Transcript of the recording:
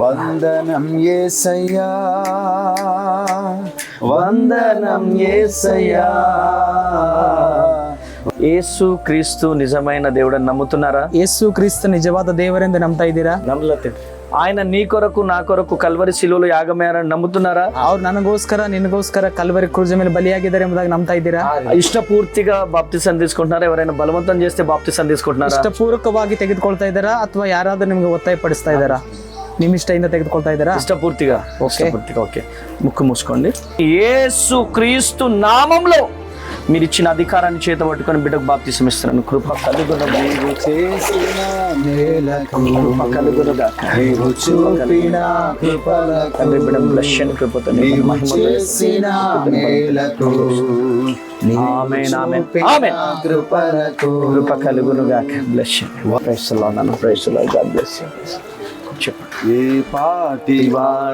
వందనం యేసయ్యా, వందనం యేసయ్యా. ಯೇಸು ಕ್ರಿಸ್ತು ನಿಜమైన దేవుడని నమ్ముతున్నారా? ಯೇಸು ಕ್ರಿಸ್ತ ನಿಜವಾದ ದೇವರೆಂದು ನಂಬ್ತಾ ಇದ್ದೀರಾ? ఆయన నీ కొరకు నా కొరకు కల్వరి శిలువలో యాగమయ్యారని నమ్ముతున్నారా? ಅವ್ರು ನನಗೋಸ್ಕರ ನಿನಗೋಸ್ಕರ ಕಲ್ವರಿ ಕ್ರೂಜ ಮೇಲೆ ಬಲಿಯಾಗಿದ್ದಾರೆ ಎಂಬುದಾಗಿ ನಂಬ್ತಾ ಇದ್ದೀರಾ? ఇష్టపూర్తిగా బాప్తిసం తీసుకుంటున్నారా? ఎవరైనా బలవంతం చేస్తే బాప్తిసం తీసుకుంటున్నారా? ಇಷ್ಟಪೂರ್ವಕವಾಗಿ ತೆಗೆದುಕೊಳ್ತಾ ಇದ್ದಾರಾ ಅಥವಾ ಯಾರಾದ್ರೂ ನಿಮ್ಗೆ ಒತ್ತಾಯ ಪಡಿಸ್ತಾ ಇದ್ದಾರಾ? ನಿಮ್ಮ ಇಷ್ಟದಿಂದ ತೆಗೆದುಕೊಳ್ತಾ ಇದ್ದಾರಾ? ఇష్టపూర్తిగా. ఓకే, ముక్కు మూసుకోండి. యేసు క్రీస్తు నామంలో మీరు ఇచ్చిన అధికారాన్ని చేత పట్టుకొని బిడ్డకు బాప్తిసం ఇస్తున్నాను. కృప కలుగును చేసిన మేలకు నీవు చూపిన కృపలకు కృపతో చేసిన మేలకు కృప కలుగును గాక. Bless you. Praise the Lord. Praise the Lord. God bless you. చెప్పండి. ఏ పాటి